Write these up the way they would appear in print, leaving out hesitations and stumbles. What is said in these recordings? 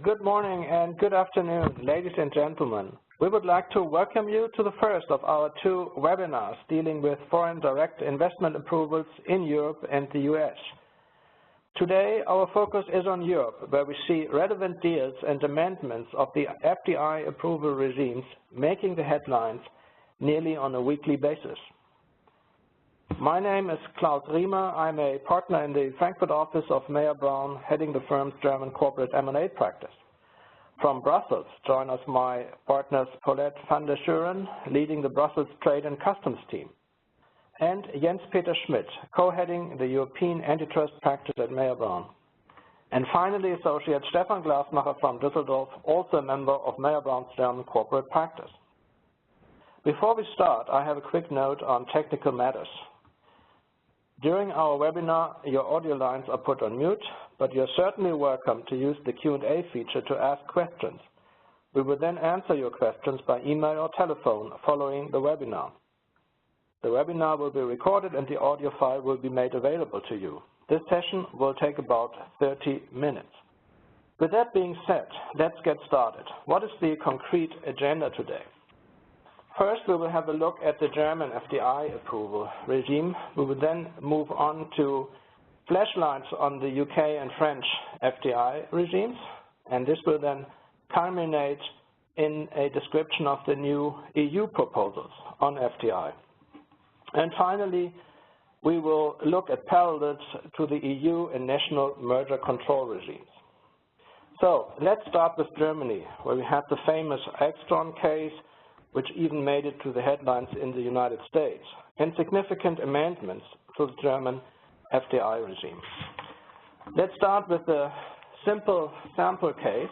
Good morning and good afternoon, ladies and gentlemen. We would like to welcome you to the first of our two webinars dealing with foreign direct investment approvals in Europe and the US. Today, our focus is on Europe, where we see relevant deals and amendments of the FDI approval regimes making the headlines nearly on a weekly basis. My name is Klaus Riemer. I'm a partner in the Frankfurt office of Mayer Brown, heading the firm's German corporate M&A practice. From Brussels, join us my partners Paulette van der Schuren, leading the Brussels Trade and Customs team, and Jens-Peter Schmidt, co-heading the European antitrust practice at Mayer Brown. And finally, Associate Stefan Glasmacher from Düsseldorf, also a member of Mayer Brown's German corporate practice. Before we start, I have a quick note on technical matters. During our webinar, your audio lines are put on mute, but you're certainly welcome to use the Q&A feature to ask questions. We will then answer your questions by email or telephone following the webinar. The webinar will be recorded and the audio file will be made available to you. This session will take about 30 minutes. With that being said, let's get started. What is the concrete agenda today? First, we will have a look at the German FDI approval regime. We will then move on to flashlights on the UK and French FDI regimes, and this will then culminate in a description of the new EU proposals on FDI. And finally, we will look at parallels to the EU and national merger control regimes. So let's start with Germany, where we have the famous Extron case, which even made it to the headlines in the United States, and significant amendments to the German FDI regime. Let's start with a simple sample case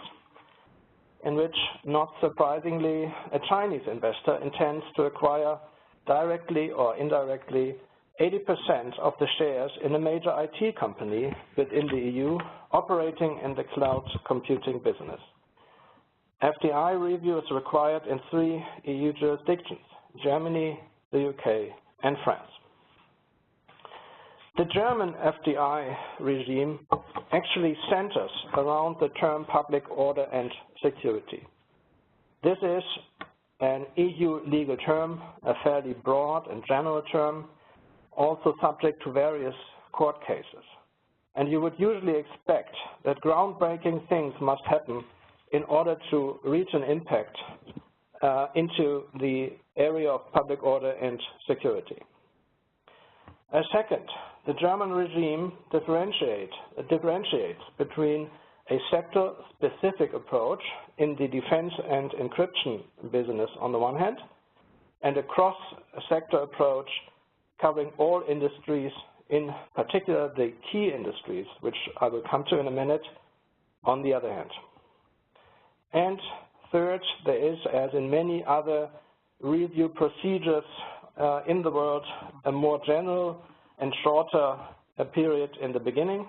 in which, not surprisingly, a Chinese investor intends to acquire directly or indirectly 80% of the shares in a major IT company within the EU operating in the cloud computing business. FDI review is required in 3 EU jurisdictions: Germany, the UK, and France. The German FDI regime actually centers around the term public order and security. This is an EU legal term, a fairly broad and general term, also subject to various court cases. And you would usually expect that groundbreaking things must happen in order to reach an impact into the area of public order and security. Second, the German regime differentiates between a sector-specific approach in the defense and encryption business on the one hand, and a cross-sector approach covering all industries, in particular the key industries, which I will come to in a minute, on the other hand. And third, there is, as in many other review procedures in the world, a more general and shorter period in the beginning,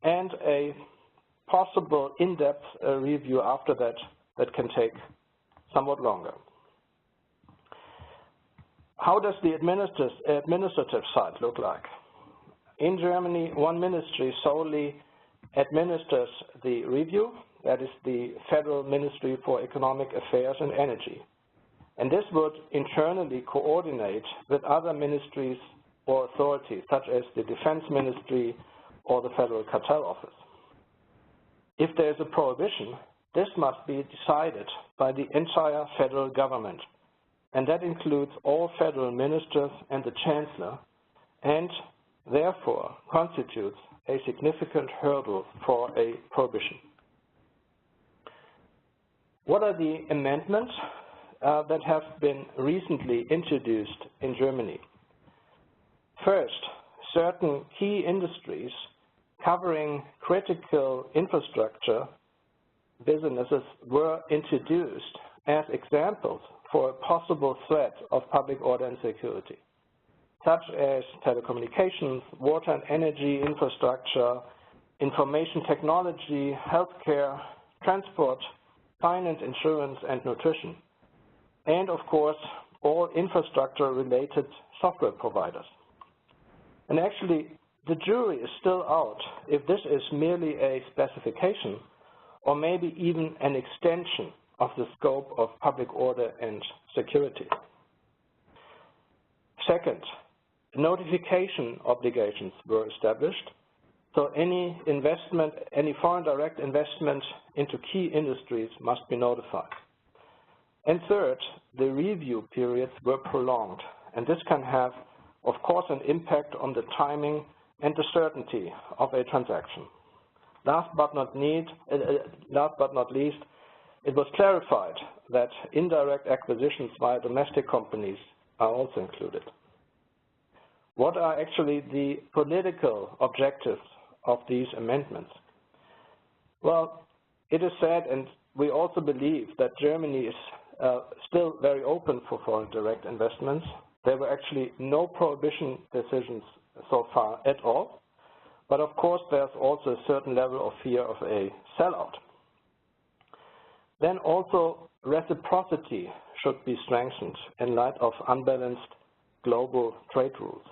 and a possible in-depth review after that that can take somewhat longer. How does the administrative side look like? In Germany, one ministry solely administers the review. That is the Federal Ministry for Economic Affairs and Energy. And this would internally coordinate with other ministries or authorities, such as the Defense Ministry or the Federal Cartel Office. If there is a prohibition, this must be decided by the entire federal government, and that includes all federal ministers and the Chancellor, and therefore constitutes a significant hurdle for a prohibition. What are the amendments that have been recently introduced in Germany? First, certain key industries covering critical infrastructure businesses were introduced as examples for a possible threat of public order and security, such as telecommunications, water and energy infrastructure, information technology, healthcare, transport, finance, insurance, and nutrition, and of course, all infrastructure-related software providers. And actually, the jury is still out if this is merely a specification or maybe even an extension of the scope of public order and security. Second, notification obligations were established, so any foreign direct investment into key industries must be notified. And third, the review periods were prolonged, and this can have, of course, an impact on the timing and the certainty of a transaction. Last but not least, it was clarified that indirect acquisitions via domestic companies are also included. What are actually the political objectives of these amendments? Well, it is said, and we also believe, that Germany is still very open for foreign direct investments. There were actually no prohibition decisions so far at all. But of course, there's also a certain level of fear of a sellout. Then also, reciprocity should be strengthened in light of unbalanced global trade rules.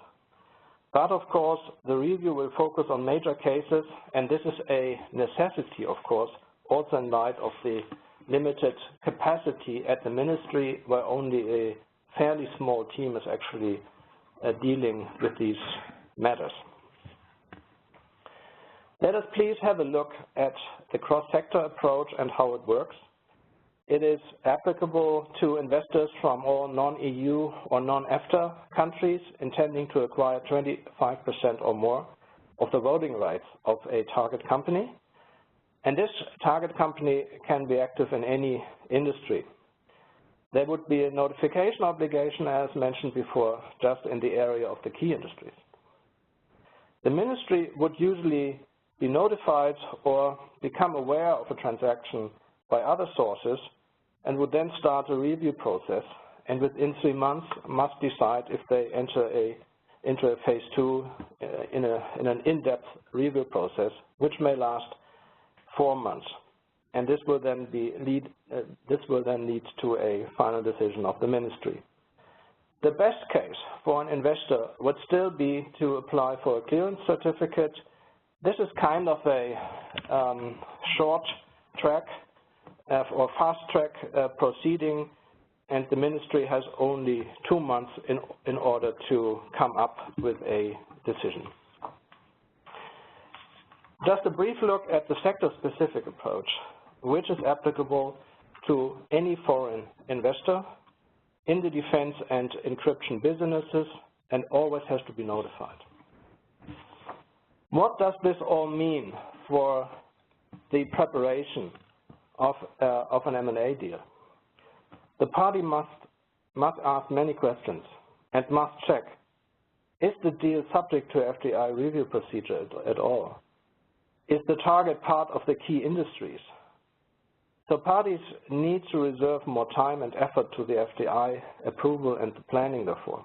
But of course, the review will focus on major cases, and this is a necessity, of course, also in light of the limited capacity at the ministry, where only a fairly small team is actually dealing with these matters. Let us please have a look at the cross-sector approach and how it works. It is applicable to investors from all non-EU or non-EFTA countries intending to acquire 25% or more of the voting rights of a target company. And this target company can be active in any industry. There would be a notification obligation, as mentioned before, just in the area of the key industries. The ministry would usually be notified or become aware of a transaction by other sources and would then start a review process, and within 3 months must decide if they enter into a phase 2 in an in-depth review process, which may last 4 months. And this will then lead to a final decision of the ministry. The best case for an investor would still be to apply for a clearance certificate. This is kind of a short track or fast track proceeding, and the ministry has only 2 months in order to come up with a decision. Just a brief look at the sector-specific approach, which is applicable to any foreign investor in the defense and encryption businesses and always has to be notified. What does this all mean for the preparation of an M&A deal? The party must ask many questions and must check, is the deal subject to FDI review procedure at all? Is the target part of the key industries? So parties need to reserve more time and effort to the FDI approval and the planning therefore.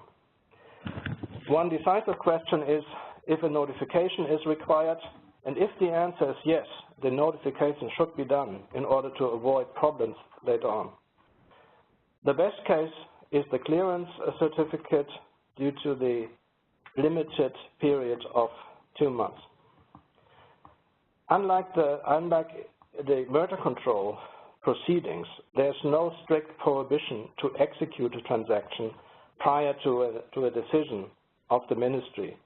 One decisive question is if a notification is required, and if the answer is yes, the notification should be done in order to avoid problems later on. The best case is the clearance certificate due to the limited period of 2 months. Unlike the merger control proceedings, there's no strict prohibition to execute a transaction prior to a decision of the ministry.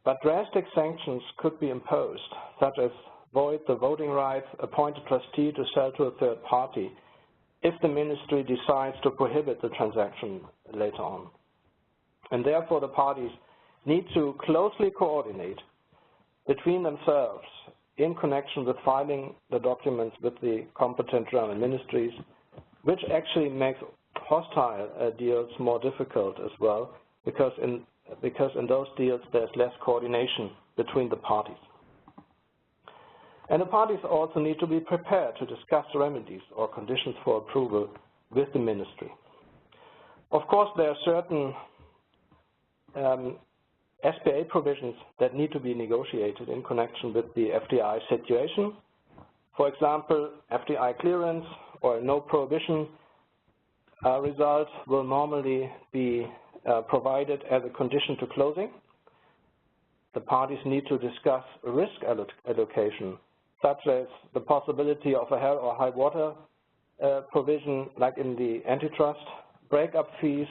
But drastic sanctions could be imposed, such as void the voting rights, appoint a trustee to sell to a third party, if the ministry decides to prohibit the transaction later on. And therefore the parties need to closely coordinate between themselves in connection with filing the documents with the competent German ministries, which actually makes hostile deals more difficult as well, because in those deals there's less coordination between the parties. And the parties also need to be prepared to discuss remedies or conditions for approval with the ministry. Of course, there are certain SPA provisions that need to be negotiated in connection with the FDI situation. For example, FDI clearance or no prohibition result will normally be provided as a condition to closing. The parties need to discuss risk allocation such as the possibility of a hell or high water provision like in the antitrust, breakup fees,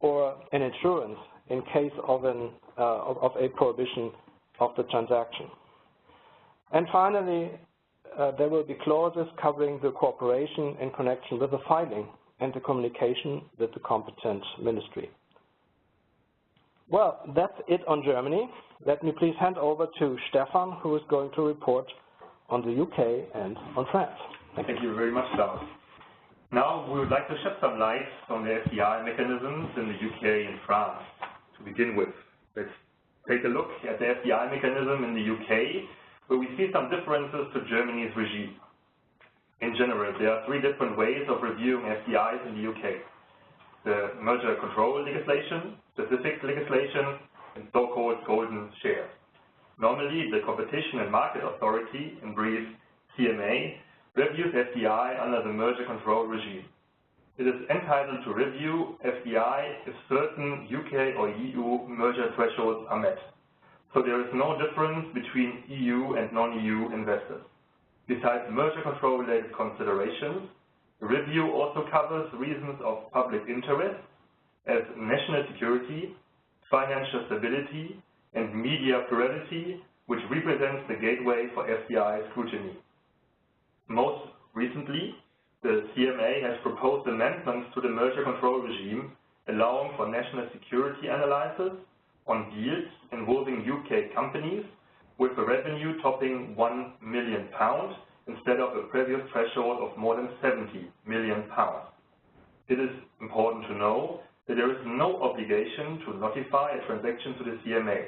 or an insurance in case of a prohibition of the transaction. And finally, there will be clauses covering the cooperation in connection with the filing and the communication with the competent ministry. Well, that's it on Germany. Let me please hand over to Stefan, who is going to report on the UK and on France. Thank you very much, Klaus. Now we would like to shed some light on the FDI mechanisms in the UK and France. To begin with, let's take a look at the FDI mechanism in the UK, where we see some differences to Germany's regime. In general, there are three different ways of reviewing FDIs in the UK. The merger control legislation, specific legislation, and so-called golden share. Normally, the Competition and Market Authority, in brief CMA, reviews FDI under the merger control regime. It is entitled to review FDI if certain UK or EU merger thresholds are met. So there is no difference between EU and non-EU investors. Besides merger control-related considerations, the review also covers reasons of public interest as national security, financial stability, and media plurality, which represents the gateway for FDI scrutiny. Most recently, the CMA has proposed amendments to the merger control regime, allowing for national security analysis on deals involving UK companies with a revenue topping £1 million instead of a previous threshold of more than £70 million. It is important to know that there is no obligation to notify a transaction to the CMA.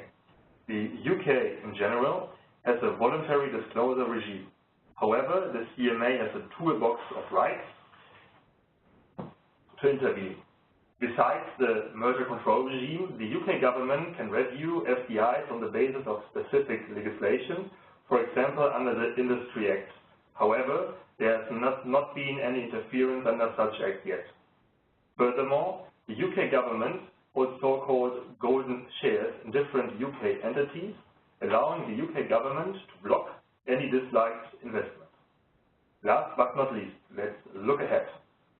The UK, in general, has a voluntary disclosure regime. However, the CMA has a toolbox of rights to intervene. Besides the merger control regime, the UK government can review FDIs on the basis of specific legislation, for example, under the Industry Act. However, there has not been any interference under such act yet. Furthermore, the UK government holds so-called golden shares in different UK entities, allowing the UK government to block any disliked investment. Last but not least, let's look ahead.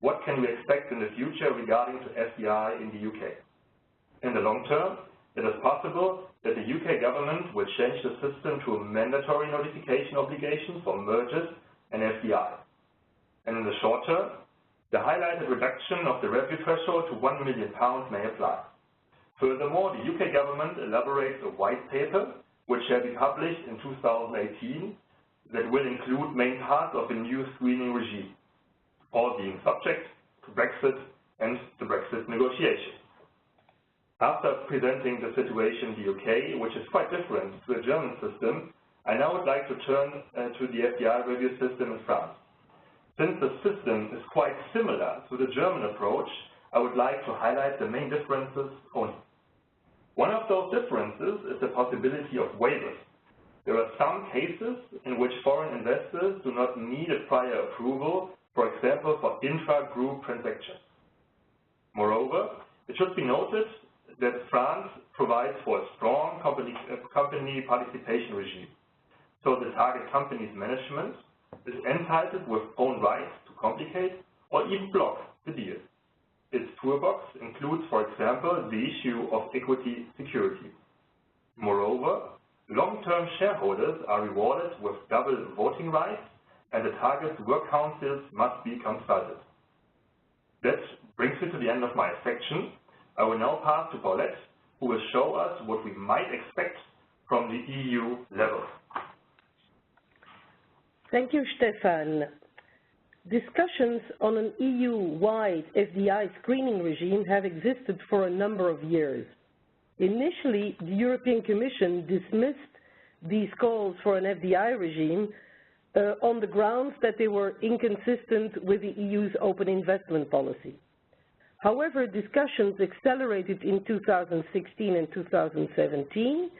What can we expect in the future regarding to FDI in the UK? In the long term, it is possible that the UK government will change the system to a mandatory notification obligation for mergers and FDI. And in the short term, the highlighted reduction of the review threshold to £1 million may apply. Furthermore, the UK government elaborates a white paper, which shall be published in 2018, that will include main parts of a new screening regime, all being subject to Brexit and the Brexit negotiations. After presenting the situation in the UK, which is quite different to the German system, I now would like to turn to the FDI review system in France. Since the system is quite similar to the German approach, I would like to highlight the main differences only. One of those differences is the possibility of waivers. There are some cases in which foreign investors do not need a prior approval, for example, for intra-group transactions. Moreover, it should be noted that France provides for a strong company participation regime. So the target company's management is entitled with own rights to complicate or even block the deal. Its toolbox includes, for example, the issue of equity security. Moreover, long-term shareholders are rewarded with double voting rights, and the target's work councils must be consulted. That brings me to the end of my section. I will now pass to Paulette, who will show us what we might expect from the EU level. Thank you, Stefan. Discussions on an EU-wide FDI screening regime have existed for a number of years. Initially, the European Commission dismissed these calls for an FDI regime on the grounds that they were inconsistent with the EU's open investment policy. However, discussions accelerated in 2016 and 2017,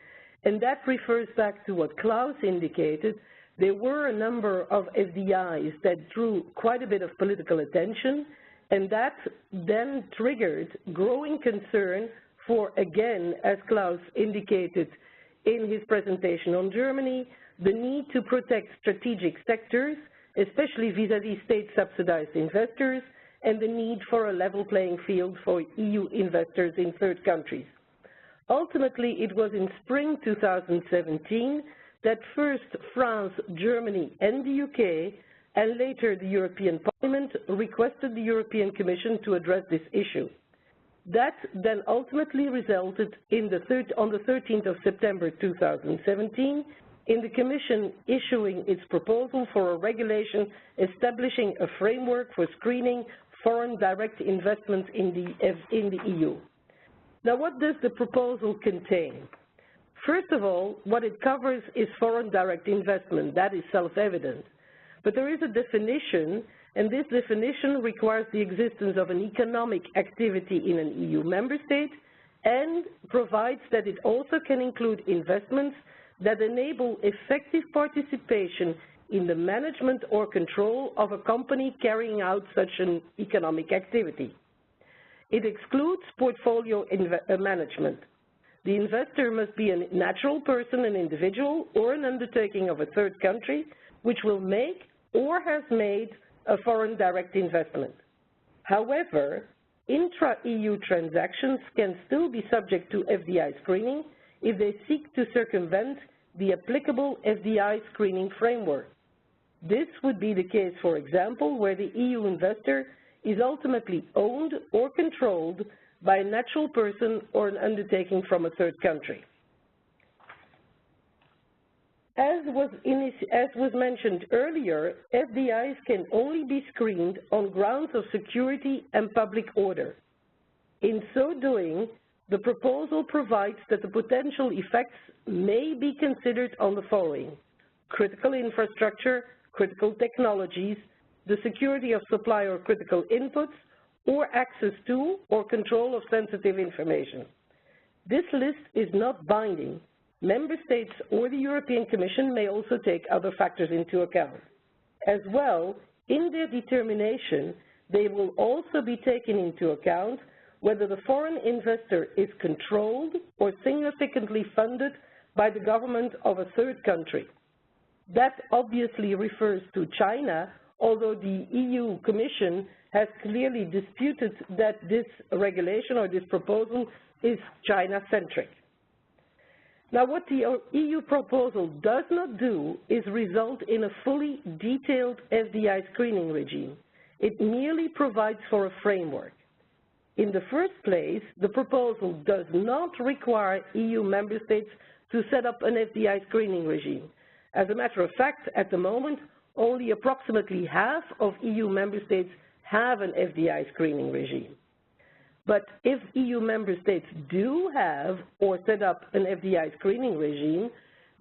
and that refers back to what Klaus indicated. There were a number of FDIs that drew quite a bit of political attention, and that then triggered growing concern for, again, as Klaus indicated in his presentation on Germany, the need to protect strategic sectors, especially vis-à-vis state-subsidized investors, and the need for a level playing field for EU investors in third countries. Ultimately, it was in spring 2017 that first France, Germany, and the UK, and later the European Parliament, requested the European Commission to address this issue. That then ultimately resulted in on the 13th of September 2017 in the Commission issuing its proposal for a regulation establishing a framework for screening foreign direct investments in the EU. Now, what does the proposal contain? First of all, what it covers is foreign direct investment. That is self-evident. But there is a definition, and this definition requires the existence of an economic activity in an EU member state and provides that it also can include investments that enable effective participation in the management or control of a company carrying out such an economic activity. It excludes portfolio management. The investor must be a natural person, an individual, or an undertaking of a third country which will make or has made a foreign direct investment. However, intra-EU transactions can still be subject to FDI screening if they seek to circumvent the applicable FDI screening framework. This would be the case, for example, where the EU investor is ultimately owned or controlled by a natural person or an undertaking from a third country. As was mentioned earlier, FDIs can only be screened on grounds of security and public order. In so doing, the proposal provides that the potential effects may be considered on the following: critical infrastructure, critical technologies, the security of supply or critical inputs, or access to or control of sensitive information. This list is not binding. Member States or the European Commission may also take other factors into account. As well, in their determination, they will also be taking into account whether the foreign investor is controlled or significantly funded by the government of a third country. That obviously refers to China, although the EU Commission has clearly disputed that this regulation or this proposal is China-centric. Now, what the EU proposal does not do is result in a fully detailed FDI screening regime. It merely provides for a framework. In the first place, the proposal does not require EU member states to set up an FDI screening regime. As a matter of fact, at the moment, only approximately half of EU member states have an FDI screening regime. But if EU member states do have or set up an FDI screening regime,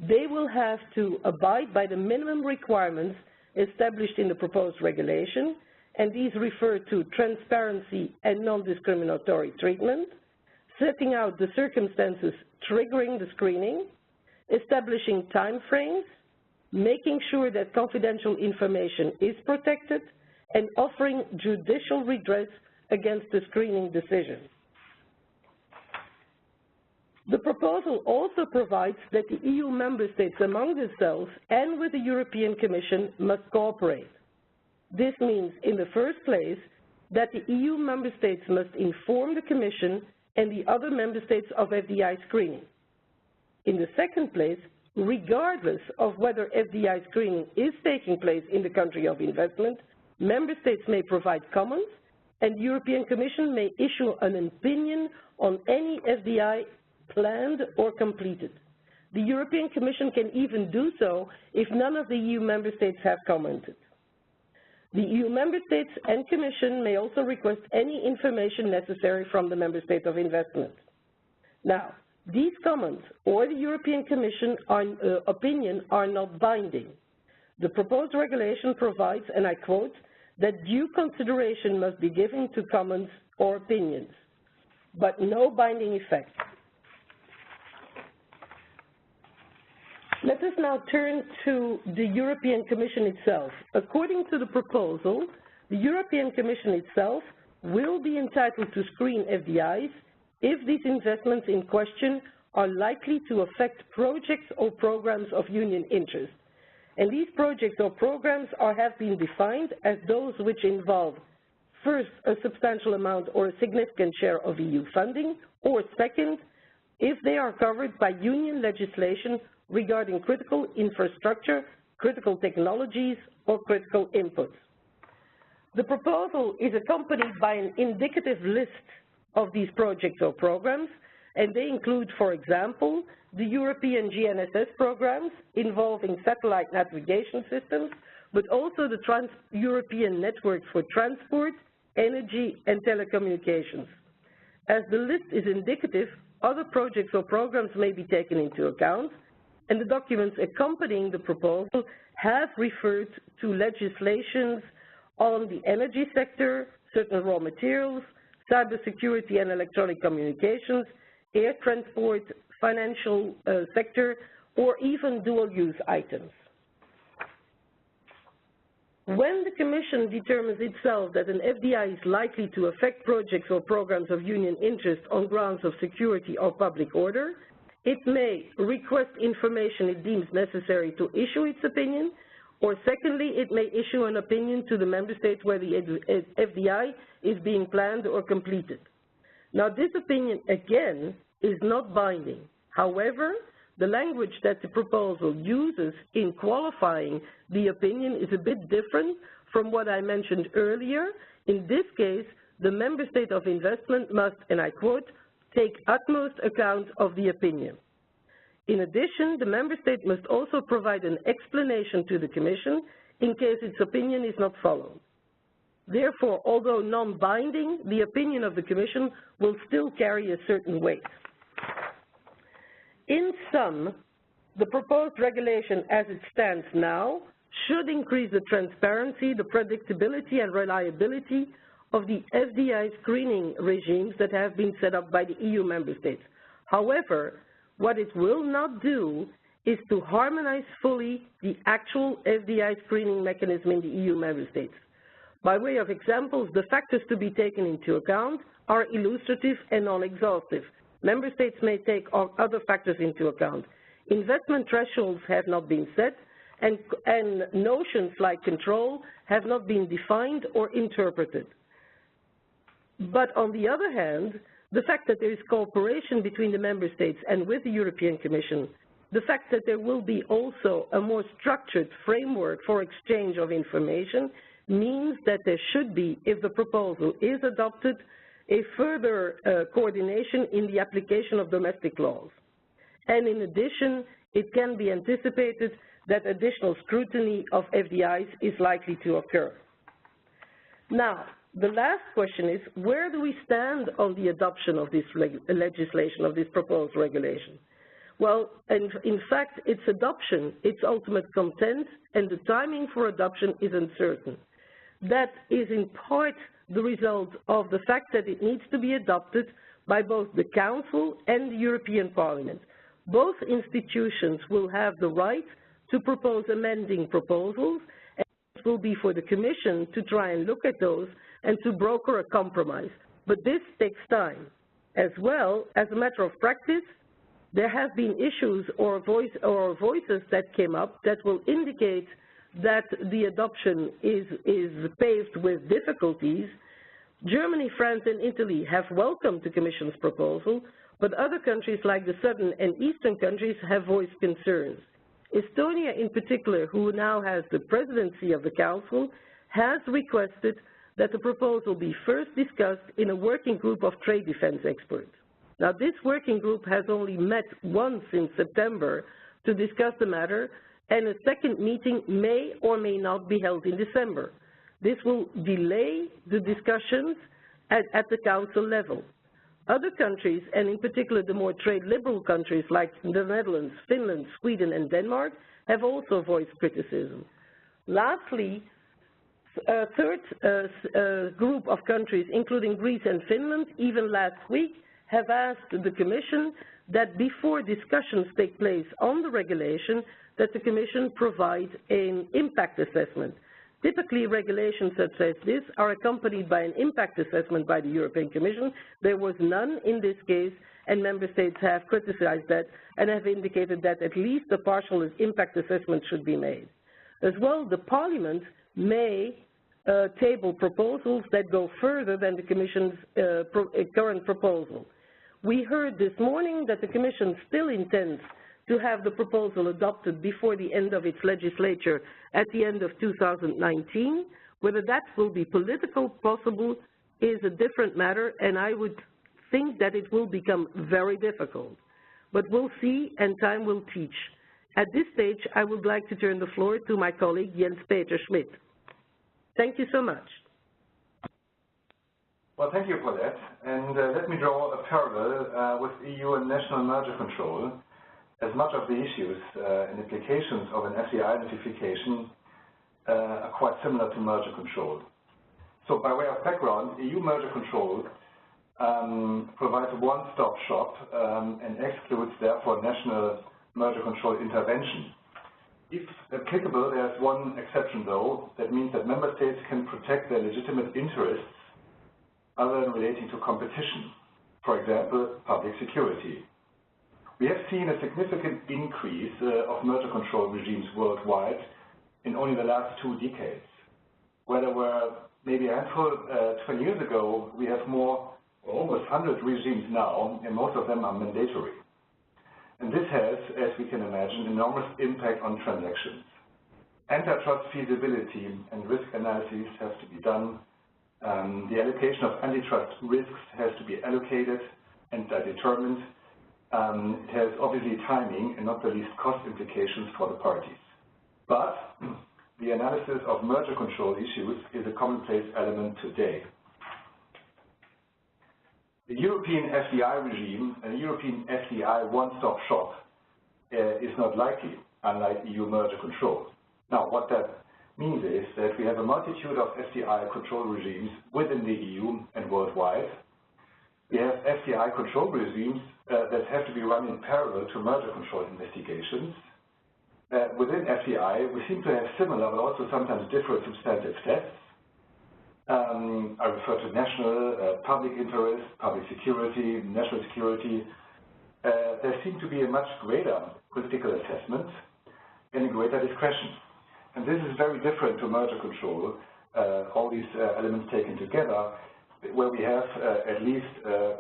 they will have to abide by the minimum requirements established in the proposed regulation, and these refer to transparency and non-discriminatory treatment, setting out the circumstances triggering the screening, establishing time frames, making sure that confidential information is protected, and offering judicial redress against the screening decision. The proposal also provides that the EU member states among themselves and with the European Commission must cooperate. This means, in the first place, that the EU member states must inform the Commission and the other member states of FDI screening. In the second place, regardless of whether FDI screening is taking place in the country of investment, member states may provide comments, and the European Commission may issue an opinion on any FDI planned or completed. The European Commission can even do so if none of the EU member states have commented. The EU member states and Commission may also request any information necessary from the member state of investment. Now, these comments or the European Commission opinion are not binding. The proposed regulation provides, and I quote, that due consideration must be given to comments or opinions, but no binding effect. Let us now turn to the European Commission itself. According to the proposal, the European Commission itself will be entitled to screen FDIs if these investments in question are likely to affect projects or programs of union interest. And these projects or programs have been defined as those which involve, first, a substantial amount or a significant share of EU funding, or second, if they are covered by union legislation regarding critical infrastructure, critical technologies, or critical inputs. The proposal is accompanied by an indicative list of these projects or programs, and they include, for example, the European GNSS programs involving satellite navigation systems, but also the Trans-European Networks for Transport, Energy, and Telecommunications. As the list is indicative, other projects or programs may be taken into account, and the documents accompanying the proposal have referred to legislations on the energy sector, certain raw materials, cybersecurity and electronic communications, air transport, financial sector, or even dual-use items. When the Commission determines itself that an FDI is likely to affect projects or programs of union interest on grounds of security or public order, it may request information it deems necessary to issue its opinion, or secondly, it may issue an opinion to the member state where the FDI is being planned or completed. Now, this opinion, again, is not binding. However, the language that the proposal uses in qualifying the opinion is a bit different from what I mentioned earlier. In this case, the member state of investment must, and I quote, take utmost account of the opinion. In addition, the member state must also provide an explanation to the Commission in case its opinion is not followed. Therefore, although non-binding, the opinion of the Commission will still carry a certain weight. In sum, the proposed regulation as it stands now should increase the transparency, the predictability and reliability of the FDI screening regimes that have been set up by the EU member states. However, what it will not do is to harmonize fully the actual FDI screening mechanism in the EU member states. By way of examples, the factors to be taken into account are illustrative and non-exhaustive. Member states may take other factors into account. Investment thresholds have not been set, and notions like control have not been defined or interpreted. But on the other hand, the fact that there is cooperation between the member states and with the European Commission, the fact that there will be also a more structured framework for exchange of information means that there should be, if the proposal is adopted, a further coordination in the application of domestic laws. And in addition, it can be anticipated that additional scrutiny of FDIs is likely to occur. Now, the last question is, where do we stand on the adoption of this legislation, of this proposed regulation? Well, in fact, its adoption, its ultimate content, and the timing for adoption is uncertain. That is in part the result of the fact that it needs to be adopted by both the Council and the European Parliament. Both institutions will have the right to propose amending proposals, and it will be for the Commission to try and look at those and to broker a compromise. But this takes time. As well, as a matter of practice, there have been issues or voices that came up that will indicate that the adoption is paved with difficulties. Germany, France, and Italy have welcomed the Commission's proposal, but other countries like the southern and eastern countries have voiced concerns. Estonia in particular, who now has the presidency of the Council, has requested that the proposal be first discussed in a working group of trade defense experts. Now, this working group has only met once in September to discuss the matter, and a second meeting may or may not be held in December. This will delay the discussions at the Council level. Other countries, and in particular the more trade-liberal countries like the Netherlands, Finland, Sweden, and Denmark, have also voiced criticism. Lastly, a third group of countries, including Greece and Finland, even last week, have asked the Commission that before discussions take place on the regulation, that the Commission provide an impact assessment. Typically, regulations such as this are accompanied by an impact assessment by the European Commission. There was none in this case, and member states have criticized that and have indicated that at least a partial impact assessment should be made. As well, the Parliament may table proposals that go further than the Commission's current proposal. We heard this morning that the Commission still intends to have the proposal adopted before the end of its legislature at the end of 2019. Whether that will be politically possible is a different matter, and I would think that it will become very difficult. But we'll see, and time will teach. At this stage, I would like to turn the floor to my colleague Jens Peter Schmidt. Thank you so much. Well, thank you, Paulette. And let me draw a parallel with EU and national merger control, as much of the issues and implications of an FDI notification are quite similar to merger control. So by way of background, EU merger control provides a one-stop shop and excludes, therefore, national merger control intervention. If applicable, there's one exception, though. That means that member states can protect their legitimate interests other than relating to competition, for example, public security. We have seen a significant increase of merger control regimes worldwide in only the last 2 decades. Where there were maybe a handful 20 years ago, we have more, almost 100 regimes now, and most of them are mandatory. And this has, as we can imagine, enormous impact on transactions. Antitrust feasibility and risk analyses have to be done. The allocation of antitrust risks has to be allocated and determined. It has obviously timing and not the least cost implications for the parties. But the analysis of merger control issues is a commonplace element today. The European FDI regime, a European FDI one-stop shop, is not likely, unlike EU merger control. Now, what that means is that we have a multitude of FDI control regimes within the EU and worldwide. We have FDI control regimes that have to be run in parallel to merger control investigations. Within FDI, we seem to have similar but also sometimes different substantive tests. I refer to national, public interest, public security, national security. There seem to be a much greater political assessment and a greater discretion. And this is very different to merger control, all these elements taken together, where we have, at least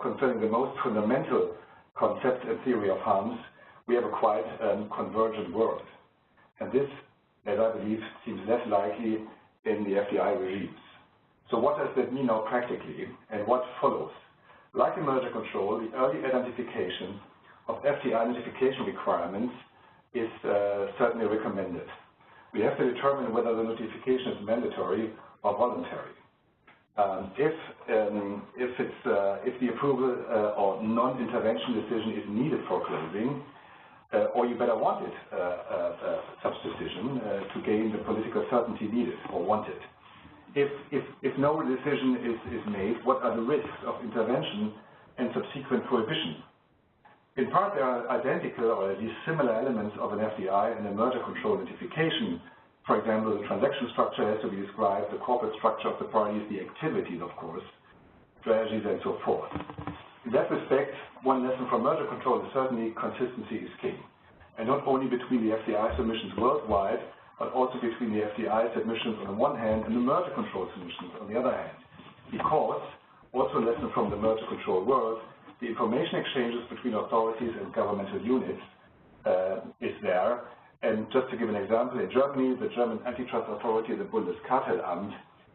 concerning the most fundamental concept and theory of harms, we have a quite convergent world. And this, as I believe, seems less likely in the FDI regimes. So what does that mean now practically, and what follows? Like in merger control, the early identification of FDI notification requirements is certainly recommended. We have to determine whether the notification is mandatory or voluntary. If the approval or non-intervention decision is needed for closing, or you better want it, such decision, to gain the political certainty needed or wanted. If no decision is made, what are the risks of intervention and subsequent prohibition? In part, there are identical or at least similar elements of an FDI and a merger control notification. For example, the transaction structure has to be described, the corporate structure of the parties, the activities, of course, strategies, and so forth. In that respect, one lesson from merger control is certainly consistency is king. And not only between the FDI submissions worldwide, but also between the FDI submissions on the one hand and the merger control submissions on the other hand. Because, also a lesson from the merger control world, the information exchanges between authorities and governmental units is there. And just to give an example, in Germany, the German antitrust authority, the Bundeskartellamt,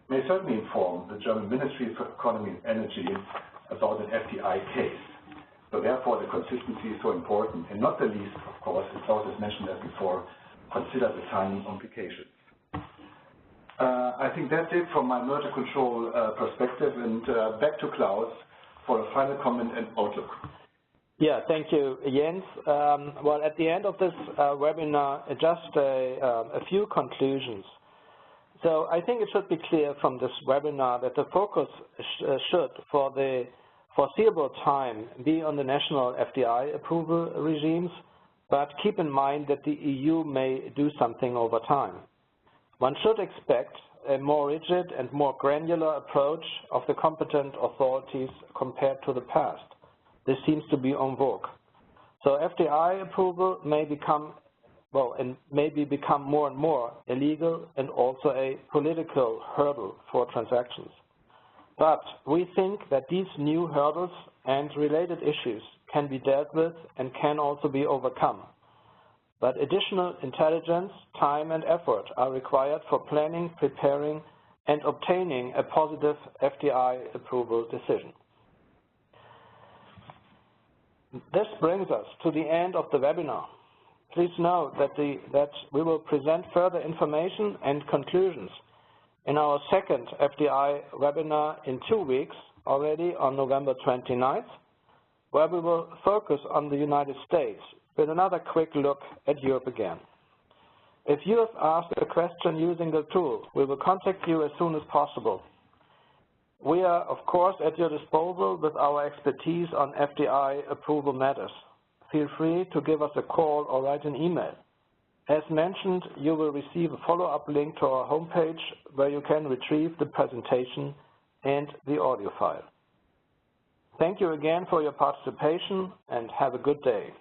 may certainly inform the German Ministry for Economy and Energy about an FDI case. So therefore, the consistency is so important. And not the least, of course, as Klaus has mentioned that before, consider the timing implications. I think that's it from my merger control perspective. And back to Klaus for a final comment and outlook. Yeah, thank you, Jens. Well, at the end of this webinar, just a few conclusions. So I think it should be clear from this webinar that the focus should, for the foreseeable time, be on the national FDI approval regimes, but keep in mind that the EU may do something over time. One should expect a more rigid and more granular approach of the competent authorities compared to the past. This seems to be en vogue. So FDI approval may become, and maybe become more and more illegal and also a political hurdle for transactions. But we think that these new hurdles and related issues can be dealt with and can also be overcome. But additional intelligence, time and effort are required for planning, preparing and obtaining a positive FDI approval decision. This brings us to the end of the webinar. Please note that we will present further information and conclusions in our second FDI webinar in 2 weeks, already on November 29th, where we will focus on the United States with another quick look at Europe again. If you have asked a question using the tool, we will contact you as soon as possible. We are, of course, at your disposal with our expertise on FDI approval matters. Feel free to give us a call or write an email. As mentioned, you will receive a follow-up link to our homepage where you can retrieve the presentation and the audio file. Thank you again for your participation and have a good day.